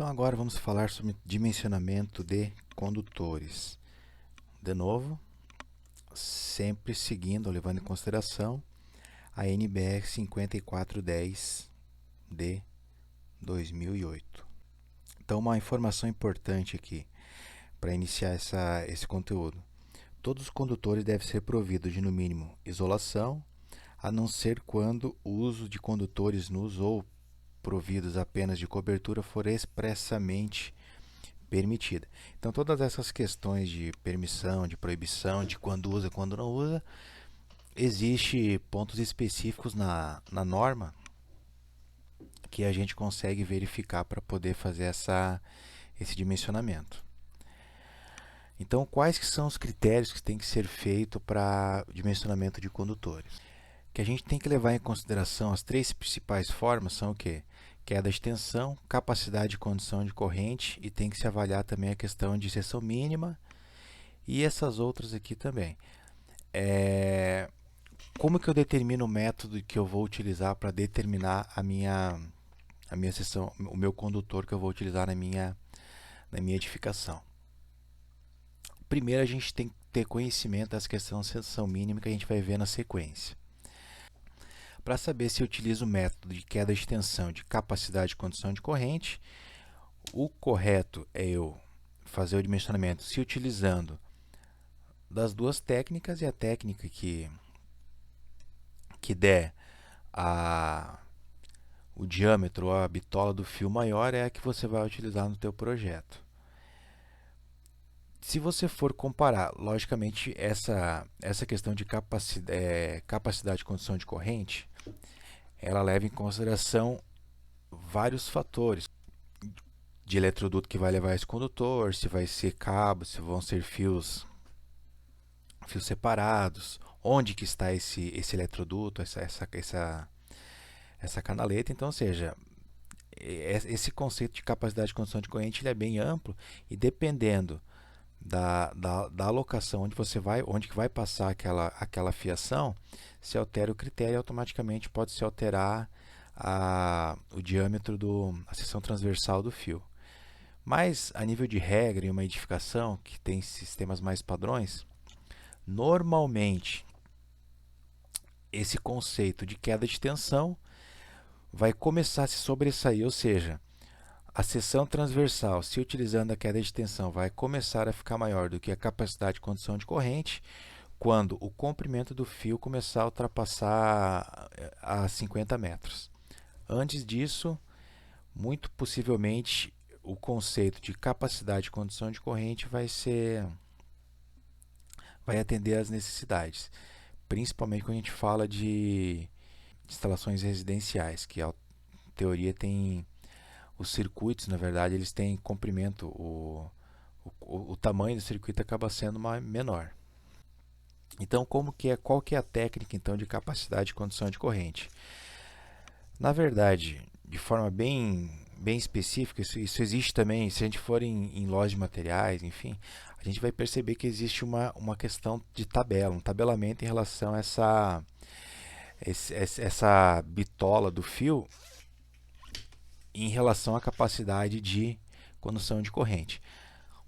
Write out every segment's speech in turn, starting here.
Então agora vamos falar sobre dimensionamento de condutores. De novo, sempre seguindo, levando em consideração a NBR 5410 de 2008. Então uma informação importante aqui para iniciar esse conteúdo. Todos os condutores devem ser providos de no mínimo isolação, a não ser quando o uso de condutores nus ou providos apenas de cobertura for expressamente permitida. Então todas essas questões de permissão, de proibição, de quando usa, quando não usa, existe pontos específicos na norma que a gente consegue verificar para poder fazer esse dimensionamento. Então, quais que são os critérios que tem que ser feito para dimensionamento de condutores? Que a gente tem que levar em consideração as três principais formas são o quê? Queda de tensão, capacidade de condução de corrente e tem que se avaliar também a questão de seção mínima e essas outras aqui também. Como que eu determino o método que eu vou utilizar para determinar a minha seção, o meu condutor que eu vou utilizar na minha edificação? Primeiro a gente tem que ter conhecimento das questões de seção mínima que a gente vai ver na sequência. Para saber se eu utilizo o método de queda de tensão de capacidade de condução de corrente, o correto é eu fazer o dimensionamento se utilizando das duas técnicas e a técnica que der o diâmetro ou a bitola do fio maior é a que você vai utilizar no teu projeto. Se você for comparar, logicamente, essa questão de capacidade de condução de corrente, ela leva em consideração vários fatores de eletroduto que vai levar esse condutor, se vai ser cabo, se vão ser fios separados, onde que está esse eletroduto, essa canaleta. Então, ou seja, esse conceito de capacidade de condução de corrente ele é bem amplo e dependendo da alocação onde que vai passar aquela fiação, se altera o critério, automaticamente pode se alterar o diâmetro a seção transversal do fio. Mas a nível de regra em uma edificação que tem sistemas mais padrões, normalmente esse conceito de queda de tensão vai começar a se sobressair, ou seja, a seção transversal, se utilizando a queda de tensão, vai começar a ficar maior do que a capacidade de condução de corrente quando o comprimento do fio começar a ultrapassar a 50 metros. Antes disso, muito possivelmente, o conceito de capacidade de condução de corrente vai atender às necessidades, principalmente quando a gente fala de instalações residenciais, que a teoria tem os circuitos, na verdade, eles têm comprimento, o tamanho do circuito acaba sendo menor. Então, qual que é a técnica então de capacidade de condução de corrente? Na verdade, de forma bem específica, isso existe também, se a gente for em lojas de materiais, enfim, a gente vai perceber que existe uma questão de tabela, um tabelamento em relação a essa bitola do fio em relação à capacidade de condução de corrente.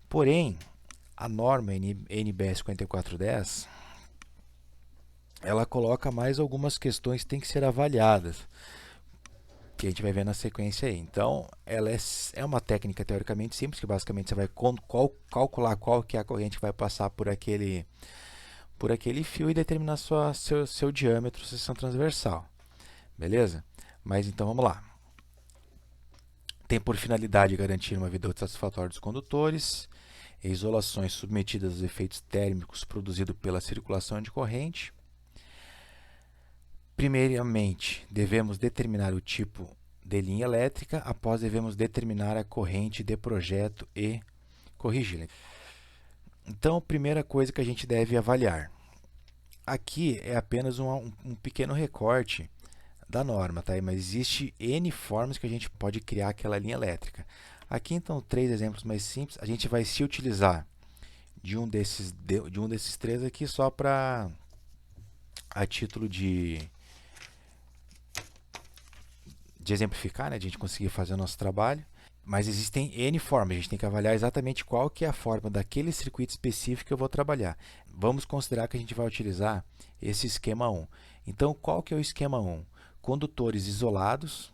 Porém, a norma NBS 5410 ela coloca mais algumas questões que têm que ser avaliadas, que a gente vai ver na sequência aí. Então, ela é uma técnica teoricamente simples, que basicamente você vai calcular qual que é a corrente que vai passar por aquele fio e determinar seu diâmetro, seção transversal. Beleza? Mas então vamos lá. Tem por finalidade garantir uma vida satisfatória dos condutores, isolações submetidas aos efeitos térmicos produzidos pela circulação de corrente. Primeiramente, devemos determinar o tipo de linha elétrica, após devemos determinar a corrente de projeto e corrigi-la. Então, a primeira coisa que a gente deve avaliar. Aqui é apenas um pequeno recorte da norma, tá? Mas existe N formas que a gente pode criar aquela linha elétrica. Aqui então 3 exemplos mais simples, a gente vai se utilizar de um desses três aqui só para a título de exemplificar, né? De a gente conseguir fazer o nosso trabalho. Mas existem N formas, a gente tem que avaliar exatamente qual que é a forma daquele circuito específico que eu vou trabalhar. Vamos considerar que a gente vai utilizar esse esquema 1. Então, qual que é o esquema 1? Condutores isolados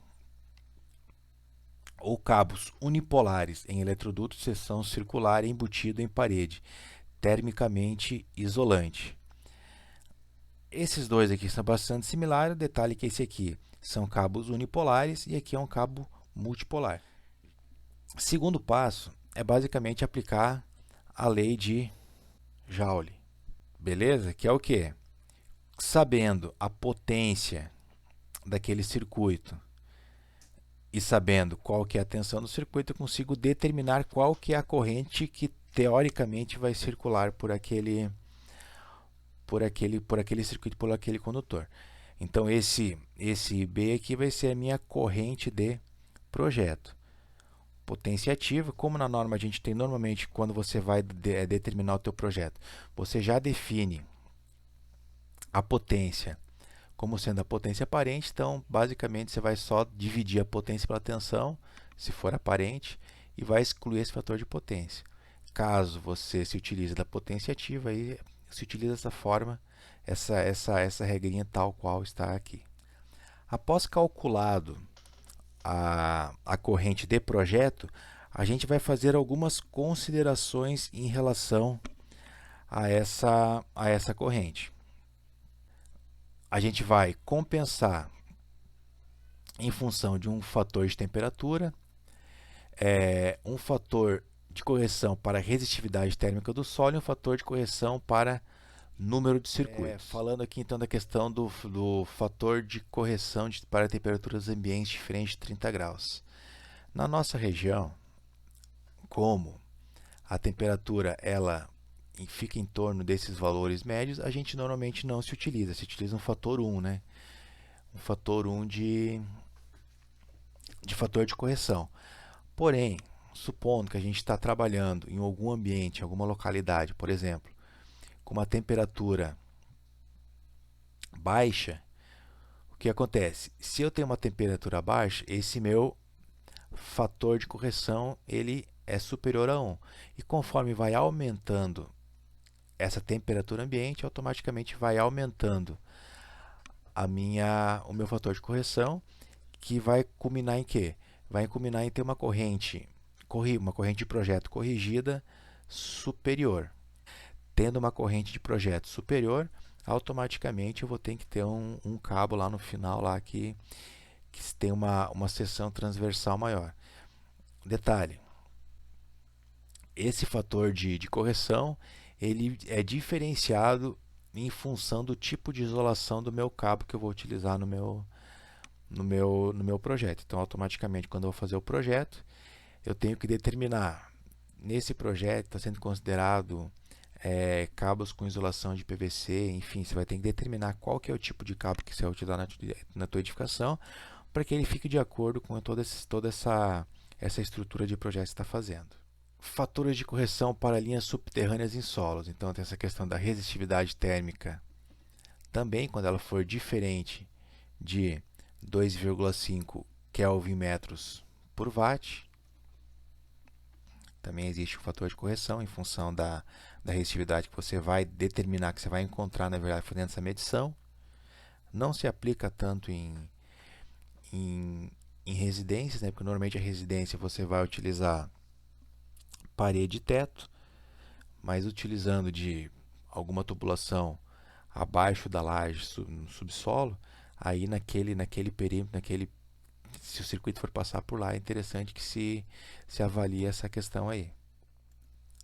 ou cabos unipolares em eletroduto de seção circular embutido em parede, termicamente isolante. Esses dois aqui são bastante similares, o detalhe é que esse aqui são cabos unipolares e aqui é um cabo multipolar. Segundo passo é basicamente aplicar a lei de Joule, beleza? Que é o que? Sabendo a potência daquele circuito e sabendo qual que é a tensão do circuito, eu consigo determinar qual que é a corrente que teoricamente vai circular por aquele circuito, por aquele condutor. Então esse B aqui vai ser a minha corrente de projeto. Potência ativa, como na norma a gente tem normalmente quando você vai determinar o teu projeto, você já define a potência como sendo a potência aparente, então basicamente você vai só dividir a potência pela tensão, se for aparente, e vai excluir esse fator de potência. Caso você se utilize da potência ativa, aí se utiliza dessa forma, essa regrinha tal qual está aqui. Após calculado a corrente de projeto, a gente vai fazer algumas considerações em relação a essa corrente. A gente vai compensar em função de um fator de temperatura, um fator de correção para a resistividade térmica do solo e um fator de correção para número de circuitos. Falando aqui então da questão do fator de correção para temperaturas ambientes diferentes de 30 graus. Na nossa região, como a temperatura ela fica em torno desses valores médios, a gente normalmente não se utiliza um fator 1, né? Um fator 1 de fator de correção. Porém, supondo que a gente está trabalhando em algum ambiente, em alguma localidade, por exemplo, com uma temperatura baixa, o que acontece? Se eu tenho uma temperatura baixa, esse meu fator de correção ele é superior a 1. E conforme vai aumentando essa temperatura ambiente, automaticamente vai aumentando o meu fator de correção, que vai culminar em quê? Vai culminar em ter uma corrente de projeto corrigida superior. Tendo uma corrente de projeto superior, automaticamente eu vou ter que ter um cabo lá no final lá que tem uma seção transversal maior. Detalhe, esse fator de correção ele é diferenciado em função do tipo de isolação do meu cabo que eu vou utilizar no meu projeto. Então, automaticamente, quando eu vou fazer o projeto, eu tenho que determinar, nesse projeto está sendo considerado cabos com isolação de PVC, enfim, você vai ter que determinar qual que é o tipo de cabo que você vai utilizar na tua edificação, para que ele fique de acordo com toda essa estrutura de projeto que você está fazendo. Fatores de correção para linhas subterrâneas em solos. Então, tem essa questão da resistividade térmica. Também, quando ela for diferente de 2,5 Kelvin metros por watt, também existe o fator de correção em função da resistividade que você vai determinar, que você vai encontrar, na verdade, fazendo essa medição. Não se aplica tanto em residências, né? Porque normalmente a residência você vai utilizar parede e teto, mas utilizando de alguma tubulação abaixo da laje, no subsolo, aí naquele perímetro, se o circuito for passar por lá, é interessante que se avalie essa questão aí.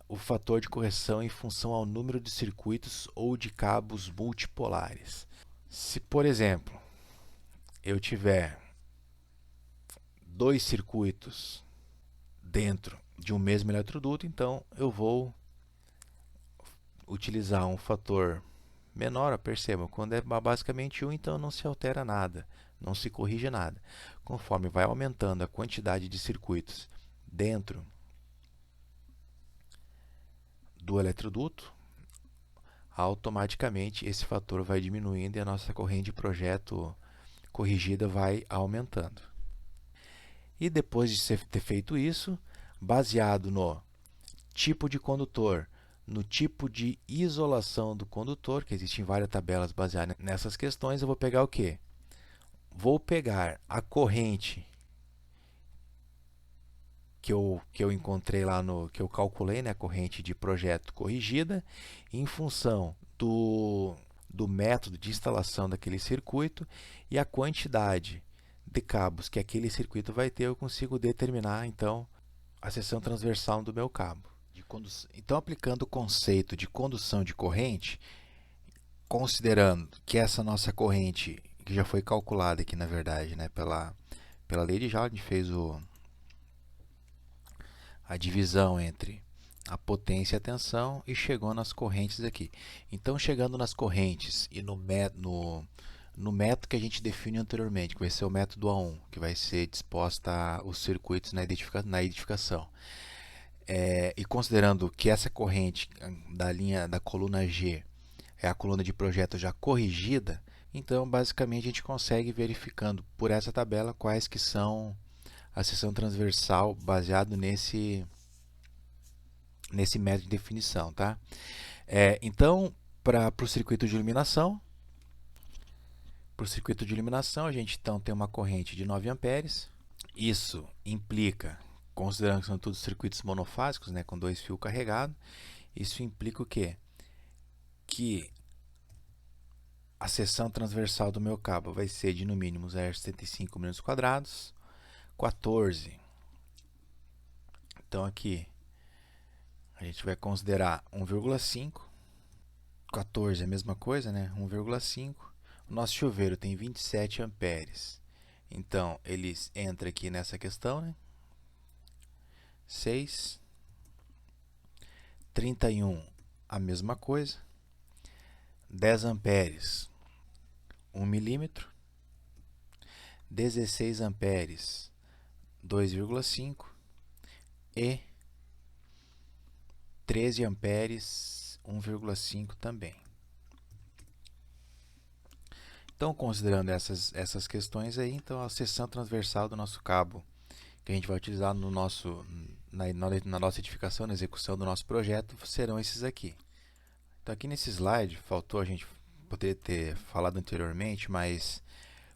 O fator de correção em função ao número de circuitos ou de cabos multipolares. Se, por exemplo, eu tiver dois circuitos dentro de um mesmo eletroduto, então eu vou utilizar um fator menor, percebam, quando é basicamente 1, então não se altera nada, não se corrige nada. Conforme vai aumentando a quantidade de circuitos dentro do eletroduto, automaticamente esse fator vai diminuindo e a nossa corrente de projeto corrigida vai aumentando. E depois de ter feito isso, baseado no tipo de condutor, no tipo de isolação do condutor, que existem várias tabelas baseadas nessas questões, eu vou pegar o quê? Vou pegar a corrente que eu encontrei lá que eu calculei, né, a corrente de projeto corrigida, em função do método de instalação daquele circuito e a quantidade de cabos que aquele circuito vai ter, eu consigo determinar então a seção transversal do meu cabo. Então, aplicando o conceito de condução de corrente, considerando que essa nossa corrente, que já foi calculada aqui na verdade, né, pela lei de Joule, a gente fez a divisão entre a potência e a tensão e chegou nas correntes aqui. Então, chegando nas correntes e no método que a gente define anteriormente, que vai ser o método A1, que vai ser disposta os circuitos na edificação. E considerando que essa corrente da coluna G é a coluna de projeto já corrigida, então basicamente a gente consegue verificando por essa tabela quais que são a seção transversal baseado nesse método de definição, tá? Então, para o circuito de iluminação, a gente então tem uma corrente de 9 amperes. Isso implica, considerando que são todos circuitos monofásicos, né, com 2 fios carregados, isso implica o quê? Que a seção transversal do meu cabo vai ser de no mínimo 0,75 mm², 14. Então aqui a gente vai considerar 1,5. 14 é a mesma coisa, né? 1,5. O nosso chuveiro tem 27 amperes. Então, ele entra aqui nessa questão, né? 6. 31, a mesma coisa. 10 amperes, 1 milímetro. 16 amperes, 2,5. E 13 amperes, 1,5 também. Então, considerando essas questões aí, então a seção transversal do nosso cabo que a gente vai utilizar no na nossa edificação, na execução do nosso projeto, serão esses aqui. Então, aqui nesse slide, faltou a gente poderia ter falado anteriormente, mas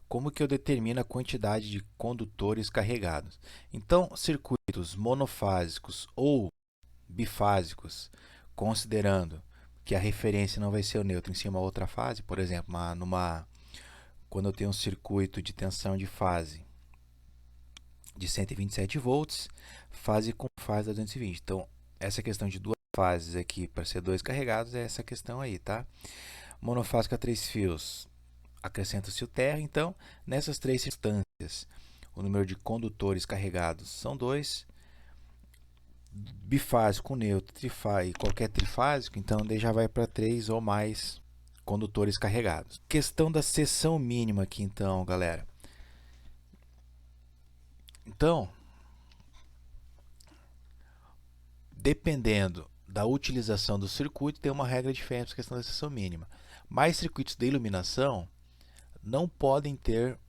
como que eu determino a quantidade de condutores carregados? Então, circuitos monofásicos ou bifásicos, considerando que a referência não vai ser o neutro em cima da outra fase, por exemplo, quando eu tenho um circuito de tensão de fase de 127 volts, fase com fase da 220. Então, essa questão de duas fases aqui para ser dois carregados é essa questão aí, tá? Monofásico a 3 fios, acrescenta-se o terra. Então, nessas três circunstâncias, o número de condutores carregados são 2. Bifásico, neutro, e qualquer trifásico, então daí já vai para 3 ou mais condutores carregados. Questão da seção mínima aqui então, galera. Então, dependendo da utilização do circuito, tem uma regra diferente para a questão da seção mínima. Mais circuitos de iluminação não podem ter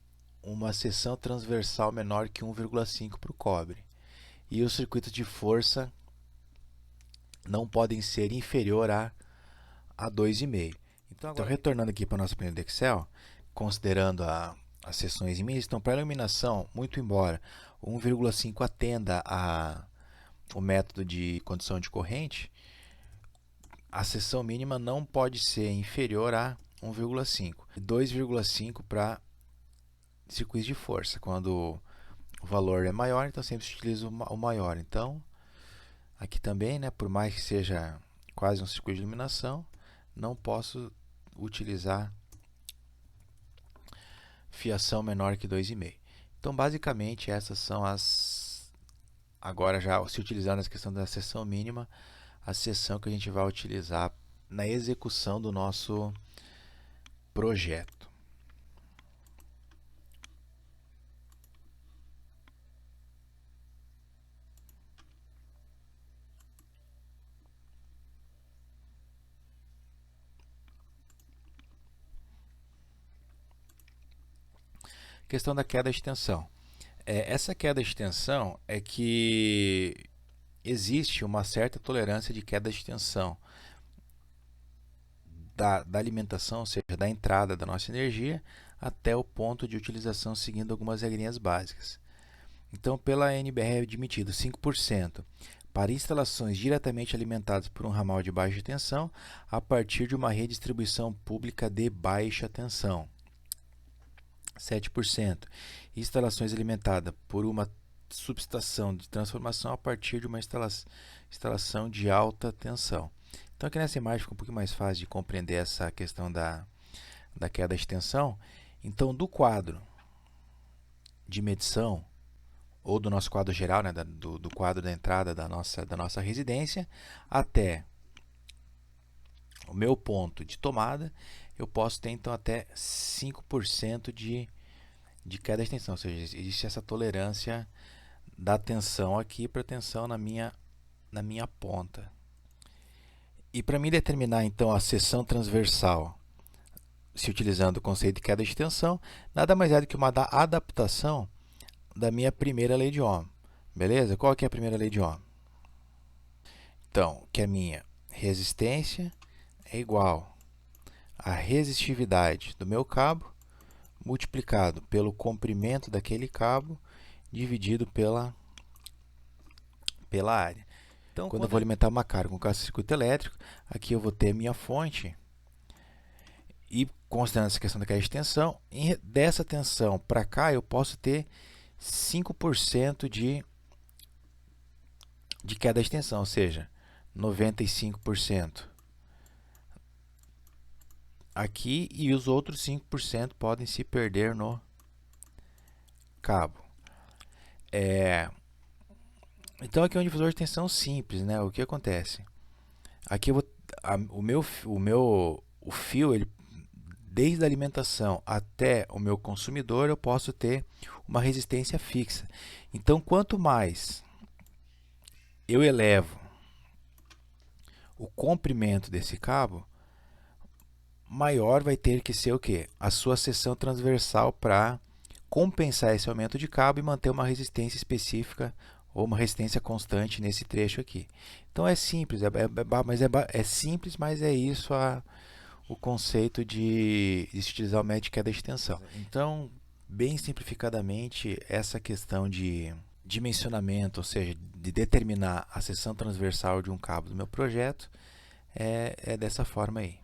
uma seção transversal menor que 1,5 para o cobre. E os circuitos de força não podem ser inferior a 2,5. Então, retornando aqui para a nossa planilha do Excel, considerando as seções mínimas, então, para a iluminação, muito embora 1,5 atenda o método de condução de corrente, a seção mínima não pode ser inferior a 1,5. 2,5 para circuitos de força. Quando o valor é maior, então sempre se utiliza o maior. Então, aqui também, né, por mais que seja quase um circuito de iluminação, não posso utilizar fiação menor que 2,5. Então, basicamente, essas são agora já se utilizando a questão da seção mínima, a seção que a gente vai utilizar na execução do nosso projeto. Questão da queda de tensão. Essa queda de tensão é que existe uma certa tolerância de queda de tensão da alimentação, ou seja, da entrada da nossa energia até o ponto de utilização, seguindo algumas regrinhas básicas. Então, pela NBR é admitido 5% para instalações diretamente alimentadas por um ramal de baixa tensão a partir de uma redistribuição pública de baixa tensão. 7%. Instalações alimentadas por uma subestação de transformação a partir de uma instalação de alta tensão. Então, aqui nessa imagem fica um pouquinho mais fácil de compreender essa questão da queda de tensão. Então, do quadro de medição, ou do nosso quadro geral, né, do quadro da entrada da nossa residência, até o meu ponto de tomada, eu posso ter então até 5% de queda de tensão, ou seja, existe essa tolerância da tensão aqui para tensão na minha ponta. E para mim determinar então a seção transversal, se utilizando o conceito de queda de tensão, nada mais é do que uma adaptação da minha primeira lei de Ohm. Beleza? Qual que é a primeira lei de Ohm? Então, que a minha resistência é igual à resistividade do meu cabo multiplicado pelo comprimento daquele cabo dividido pela área. Então, quando eu vou alimentar uma carga com circuito elétrico, aqui eu vou ter a minha fonte e, considerando essa questão da queda de tensão, dessa tensão para cá eu posso ter 5% de queda de tensão, ou seja, 95% aqui, e os outros 5% podem se perder no cabo. Então aqui é um divisor de tensão simples, né? O que acontece? Aqui eu vou, o fio, ele, desde a alimentação até o meu consumidor, eu posso ter uma resistência fixa. Então, quanto mais eu elevo o comprimento desse cabo, maior vai ter que ser o quê? A sua seção transversal para compensar esse aumento de cabo e manter uma resistência específica ou uma resistência constante nesse trecho aqui. Então é simples, é simples, mas é isso o conceito de se utilizar o método de queda de tensão. Então, bem simplificadamente, essa questão de dimensionamento, ou seja, de determinar a seção transversal de um cabo do meu projeto, é dessa forma aí.